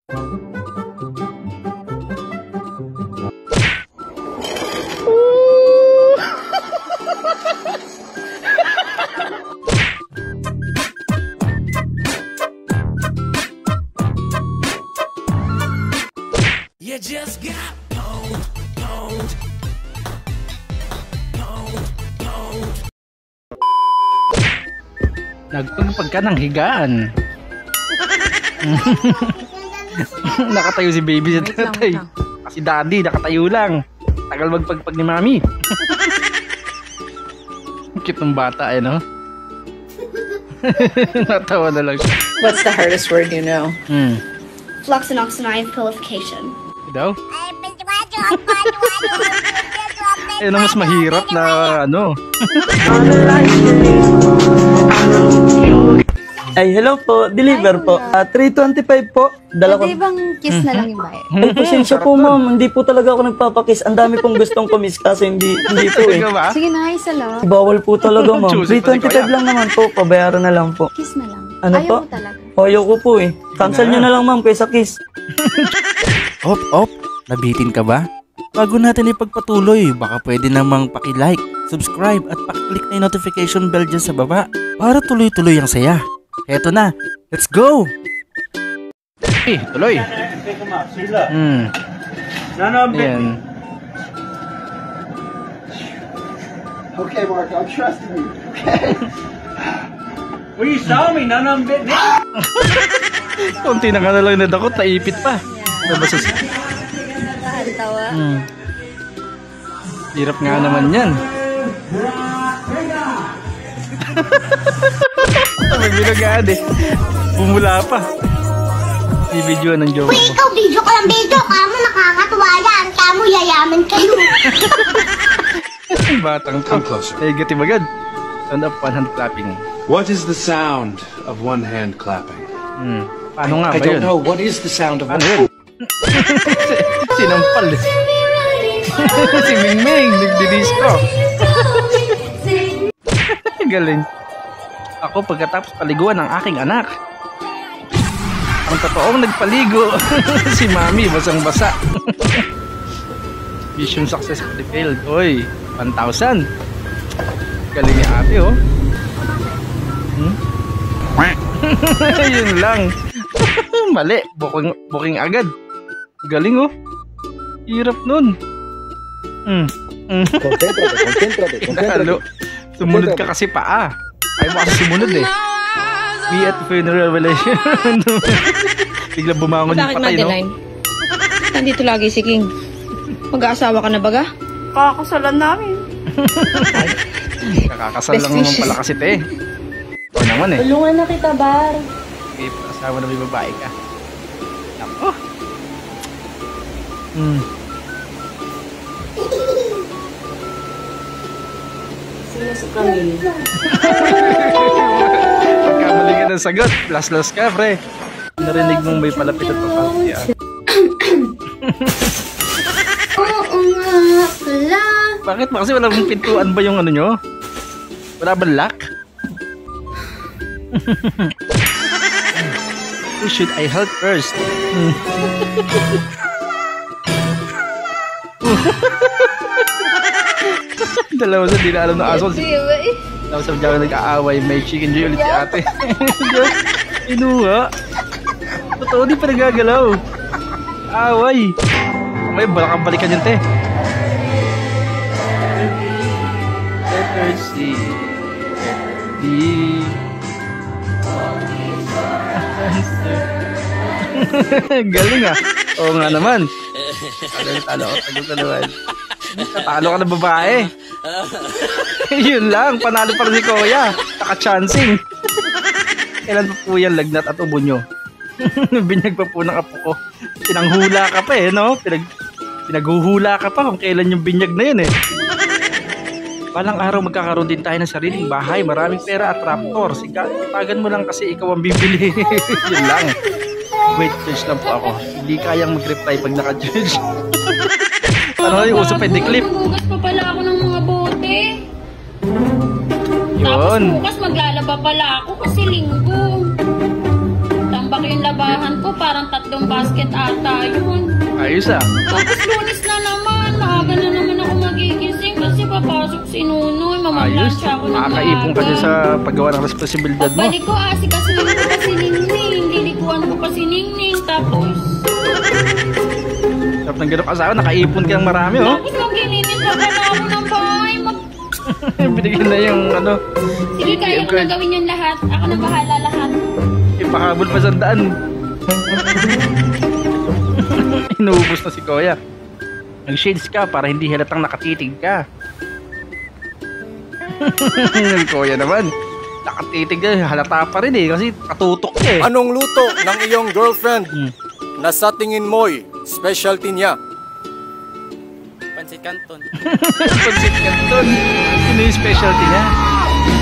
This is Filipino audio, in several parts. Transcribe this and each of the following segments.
You just got pwned, pwned, pwned, pwned. Nagpagpag ka ng higaan. Nakatayo si baby sa tatay. Kasi daddy nakatayo lang. Tagal magpagpag ni mami. Cute ng bata eh, no? Natawa na lang siya. What's the hardest word you know? Fluxinoxonide pilification. Daw? Eh, mas mahirap na ano. Ay, hello po. Deliver po. 325 po. Dala ko. Pwede bang kiss na lang yung bayad? Ay, pasensya po ma'am. Hindi po talaga ako nagpapakiss. Ang dami pong gustong kumiss kasi hindi po eh. Ba? Sige na, isa lang. Bawal po talaga ma'am. 325 lang naman po. Pabayaran na lang po. Kiss na lang. Ano Ayaw po? mo talaga. Ayaw ko po eh. Cancel nyo na lang ma'am kaysa kiss. Op, nabitin ka ba? Bago natin ipagpatuloy, baka pwede namang paki-like, subscribe at paki-click na yung notification bell dyan sa baba para tuloy-tuloy ang saya. Eto na, let's go! Tuloy. Ayan. Okay, Mark, I'm trusting you. Okay. Well, you saw me, none of them bit me. Konti na nga na lang nadakot, naipit pa. Nabasas. Hirap nga naman yan. May binagaan eh. Bumula pa. I-video ng joke mo. Ikaw, video ko lang video. Kamo nakakatuwa yan. Kamo yayaman kayo. Batang to. Negative agad. Turn up one hand clapping. What is the sound of one hand clapping? Paano nga ba I don't yun? know. What is the sound of Ano yun? Sinampal eh. Si Mingming, nagdi-disco. Galing. Ako pagkatapos paliguan ng aking anak. Ang totoong nagpaligo. Si Mami, basang-basa. Mission successfully failed. Oy, 1,000. Galing ni ate, oh. Yun lang. Mali, booking agad. Galing, oh. Hirap nun. Concéntrate. Sumunod ka kasi paa. Ayaw mo kasi sumunod eh. Me at funeral revelation. Biglang bumangon yung patay, no? Nandito lagi si King. Mag-aasawa ka na baga? Kakakasalan namin. Kakakasal lang naman pala kasi te. Ito naman eh. Tulungan na kita, Bar. Okay, asawa na may babae ka. Ako. Sino si Camille? Pagkamali ka ng sagot, last ka, pre. Narinig mong may palapit at papalapit. Oo nga pala. Bakit ba? Kasi walang pintuan ba yung ano nyo? Wala ba lock? Who should I help first? Dalawa sa di na alam na aso. Tapos sabi niya nag-aaway, may chicken joy ulit si ate. Inuha. Totoo, di pa nagagalaw. Away. May balakang balikan yun, te. Letter C. D. Galing ah. Oo nga naman. Talo ka na babae. Yun lang, panalo pa rin si Kuya. Naka-chancing. Kailan pa po yan lagnat at ubo nyo? Binyag pa po ng apo ko. Pinanghula ka pa eh, no? Pinaghuhula ka pa kung kailan yung binyag na yun eh. Balang araw magkakaroon din tayo ng sariling bahay, maraming pera at raptor. Tagan mo lang kasi ikaw ang bibili. Yun lang. Wait, judge lang po ako. Hindi kayang mag-reply pag naka-judge. Ano yung uso pwede clip? Bukas pa pala ako ng mga bote. Yun. Tapos bukas maglalaba pala ako kasi linggo. Tambak pa yung labahan ko. Parang 3 basket ata yun. Ayos ah. Tapos Lunes na naman. Maaga na naman ako magigising kasi papasok si Nunoy. Ayos. Mamamlansya ako ng Makakaipon ka maaga. dyan sa paggawa ng responsibilidad mo. Balik ko, asikasuhin ko pa si Ningning. Lilikuan ko pa si Ningning. Tapos Tapos ng ganong asawa, nakaipon ka ng marami, oh. Tapos maglilinis pa pala ako ng bahay. Binigyan na yung ano, Sige, kaya ko na gawin yung lahat. Ako na bahala lahat. ipakabol pa sa daan. Inuubos na si Kuya. Nag-shades ka para hindi halatang nakatitig ka. Yung Kuya naman, nakatitig ka, halata pa rin eh, kasi katutok ka eh. Anong luto ng iyong girlfriend na sa tingin mo'y specialty niya? Pansit Canton. Pansit Canton. Sino yung specialty niya?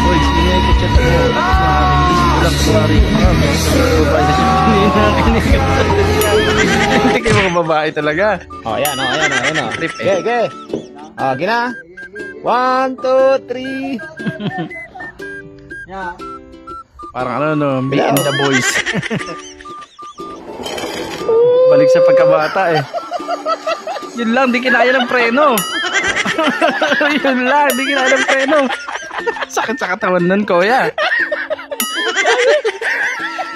Uy, sige nga yung ketchup mo. Tapos nakakabilis mo lang kumari ko ka. Babae na siya. Hindi kayo mga babae talaga. Oh, ayan. Trip eh. Okay. Okay na. 1, 2, 3. Parang ano no, me and the boys. Balik sa pagkabata eh. Yun lang, di kinaya ng preno. Yun lang, di kinaya ng preno. Sakit sa katawan nun, Kuya.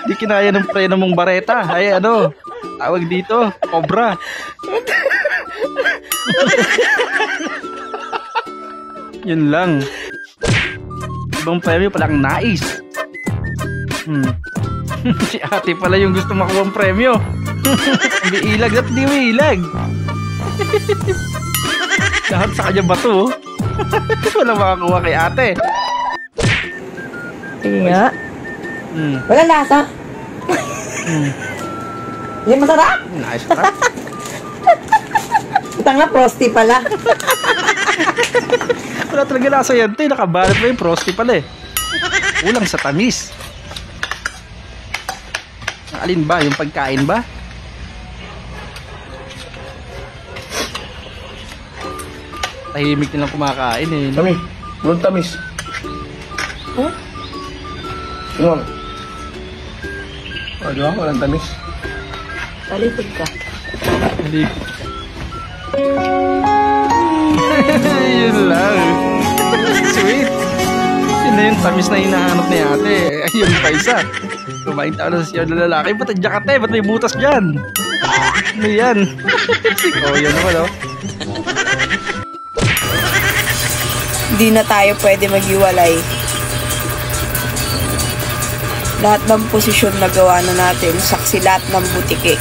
Di kinaya ng preno mong bareta. Ay ano, tawag dito, cobra. Yun lang. Ibang premyo palang nais. Si ate pala yung gusto makuha ang premyo. Hindi ilag at di ilag. Lahat sa kanya bato. Wala makakuha kay ate. Sige nga. Wala lasa. Hindi masarap. Nice na. Utang na frosty pala. Wala talaga lasa yan. Nakabalot pa yung frosty pala eh. Kulang sa tamis. Alin ba? Yung pagkain ba? Tahimik nilang kumakain eh. Tamis. Walang tamis. Huh? Ano? Di ba? Walang tamis. Talikod ka. Halipit ka. Yun lang. Sweet. Yun na yung tamis na hinahanap ni ate. Ayun pa isa. Kumain tayo na siya na lalaki. Ba't ang jakat eh? Ba't may butas dyan? Ano yan? Si Kuya naman oh. Hindi na tayo pwede maghiwalay. Lahat ng posisyon na gawa na natin, saksi lahat ng butike.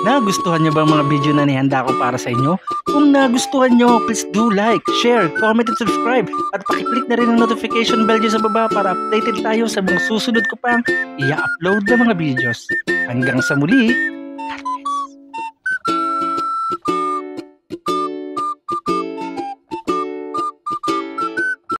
Nagustuhan niyo ba ang mga video na nihanda ko para sa inyo? Kung nagustuhan niyo, please do like, share, comment at subscribe at pakiclick na rin ang notification bell dyan sa baba para updated tayo sa mga susunod ko pang i-upload na mga videos. Hanggang sa muli,